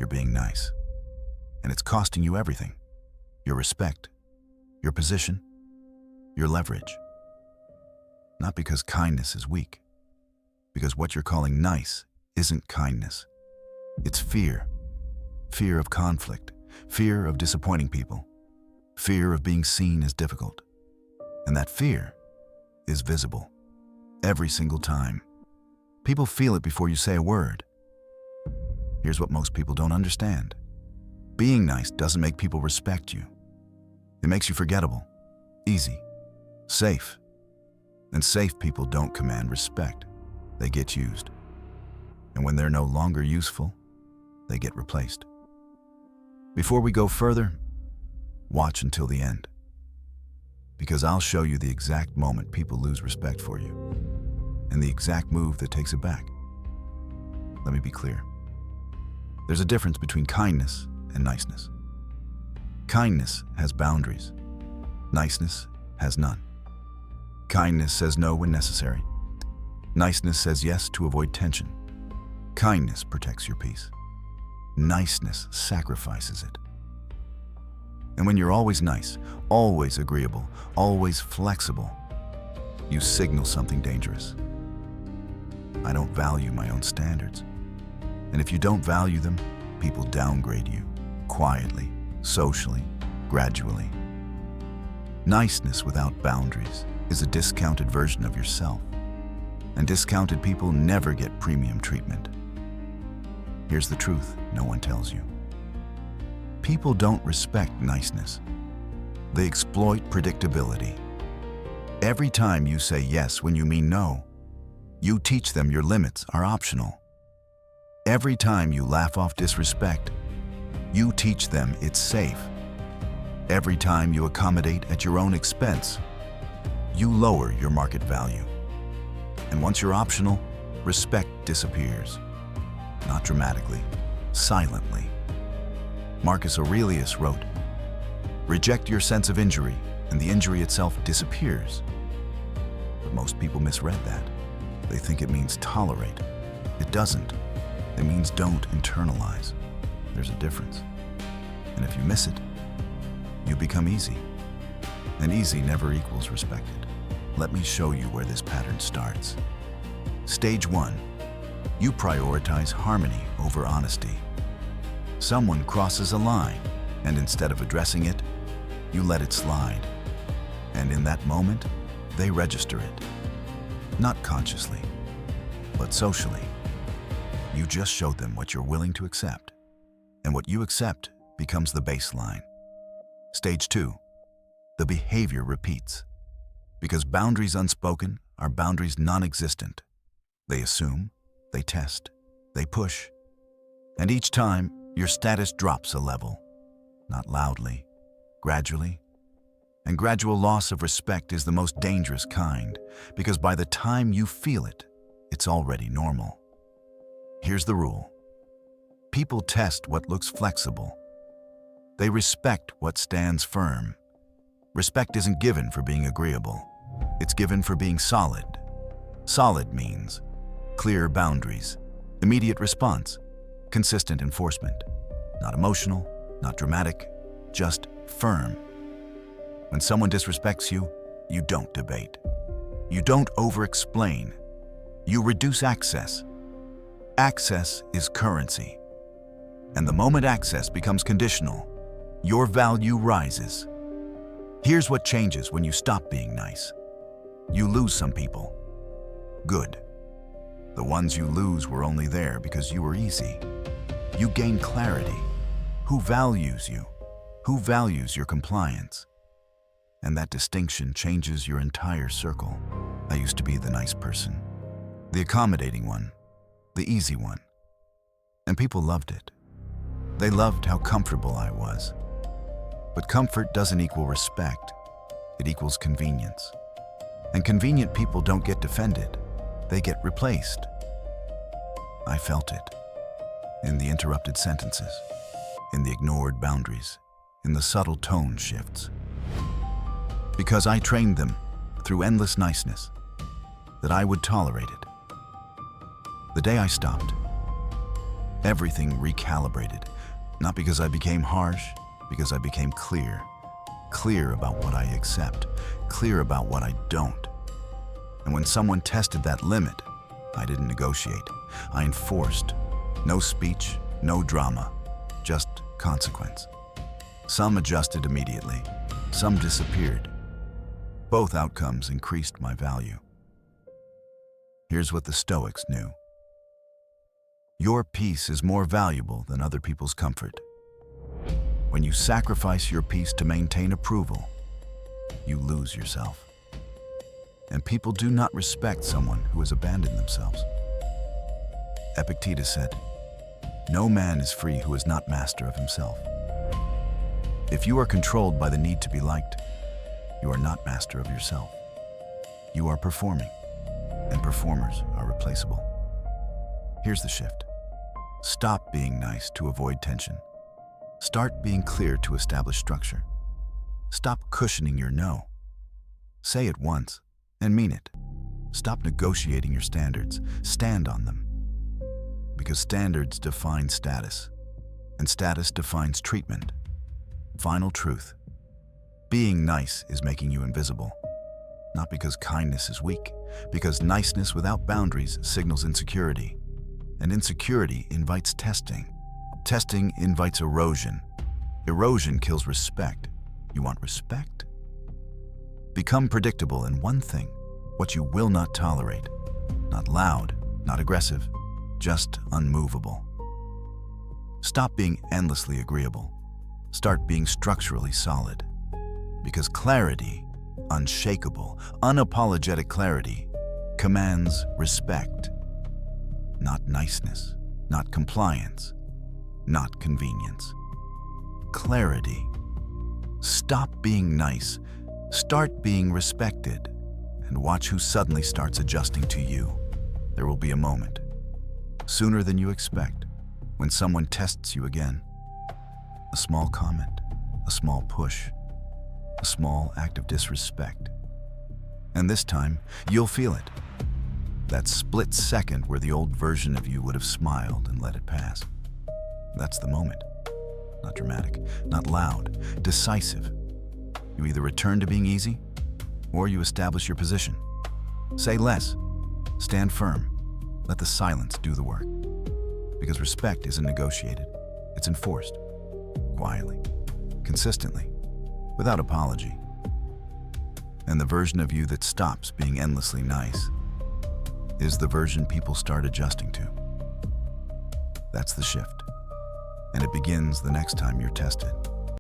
you're being nice. And it's costing you everything. Your respect, your position, your leverage. Not because kindness is weak, because what you're calling nice isn't kindness. It's fear. Fear of conflict, fear of disappointing people, fear of being seen as difficult. And that fear is visible every single time. People feel it before you say a word. Here's what most people don't understand. Being nice doesn't make people respect you. It makes you forgettable, easy, safe. And safe people don't command respect. They get used. And when they're no longer useful, they get replaced. Before we go further, watch until the end. Because I'll show you the exact moment people lose respect for you, and the exact move that takes it back. Let me be clear. There's a difference between kindness and niceness. Kindness has boundaries. Niceness has none. Kindness says no when necessary. Niceness says yes to avoid tension. Kindness protects your peace. Niceness sacrifices it. And when you're always nice, always agreeable, always flexible, you signal something dangerous. I don't value my own standards. And if you don't value them, people downgrade you, quietly, socially, gradually. Niceness without boundaries is a discounted version of yourself. And discounted people never get premium treatment. Here's the truth no one tells you. People don't respect niceness. They exploit predictability. Every time you say yes when you mean no, you teach them your limits are optional. Every time you laugh off disrespect, you teach them it's safe. Every time you accommodate at your own expense, you lower your market value. And once you're optional, respect disappears. Not dramatically, silently. Marcus Aurelius wrote, "Reject your sense of injury, and the injury itself disappears." But most people misread that. They think it means tolerate. It doesn't. It means don't internalize. There's a difference. And if you miss it, you become easy. And easy never equals respected. Let me show you where this pattern starts. Stage 1. You prioritize harmony over honesty. Someone crosses a line, and instead of addressing it, you let it slide. And in that moment, they register it. Not consciously, but socially. You just showed them what you're willing to accept, and what you accept becomes the baseline. Stage 2. The behavior repeats. Because boundaries unspoken are boundaries non-existent. They assume, they test, they push. And each time, your status drops a level. Not loudly, gradually. And gradual loss of respect is the most dangerous kind, because by the time you feel it, it's already normal. Here's the rule. People test what looks flexible. They respect what stands firm. Respect isn't given for being agreeable. It's given for being solid. Solid means clear boundaries, immediate response, consistent enforcement. Not emotional, not dramatic, just firm. When someone disrespects you, you don't debate. You don't over-explain. You reduce access. Access is currency. And the moment access becomes conditional, your value rises. Here's what changes when you stop being nice. You lose some people. Good. The ones you lose were only there because you were easy. You gain clarity. Who values you? Who values your compliance? And that distinction changes your entire circle. I used to be the nice person, the accommodating one, the easy one. And people loved it. They loved how comfortable I was. But comfort doesn't equal respect. It equals convenience. And convenient people don't get defended. They get replaced. I felt it. In the interrupted sentences, in the ignored boundaries, in the subtle tone shifts. Because I trained them through endless niceness, that I would tolerate it. The day I stopped, Everything recalibrated. Not because I became harsh, because I became clear. Clear about what I accept, clear about what I don't. And when someone tested that limit, I didn't negotiate. I enforced. No speech, no drama, just consequence. Some adjusted immediately, some disappeared. Both outcomes increased my value. Here's what the Stoics knew. Your peace is more valuable than other people's comfort. When you sacrifice your peace to maintain approval, you lose yourself. And people do not respect someone who has abandoned themselves. Epictetus said, "No man is free who is not master of himself." If you are controlled by the need to be liked, you are not master of yourself. You are performing, and performers are replaceable. Here's the shift. Stop being nice to avoid tension. Start being clear to establish structure. Stop cushioning your no. Say it once and mean it. Stop negotiating your standards. Stand on them. Because standards define status, and status defines treatment. Final truth. Being nice is making you invisible. Not because kindness is weak, because niceness without boundaries signals insecurity. And insecurity invites testing. Testing invites erosion. Erosion kills respect. You want respect? Become predictable in one thing, what you will not tolerate. Not loud, not aggressive, just unmovable. Stop being endlessly agreeable. Start being structurally solid. Because clarity, unshakable, unapologetic clarity, commands respect. Not niceness, not compliance, not convenience. Clarity. Stop being nice, start being respected, and watch who suddenly starts adjusting to you. There will be a moment, sooner than you expect, when someone tests you again. A small comment, a small push, a small act of disrespect. And this time, you'll feel it. That split second where the old version of you would have smiled and let it pass. That's the moment. Not dramatic, not loud, decisive. You either return to being easy, or you establish your position. Say less, stand firm, let the silence do the work. Because respect isn't negotiated, it's enforced. Quietly, consistently, without apology. And the version of you that stops being endlessly nice is the version people start adjusting to. That's the shift. And it begins the next time you're tested.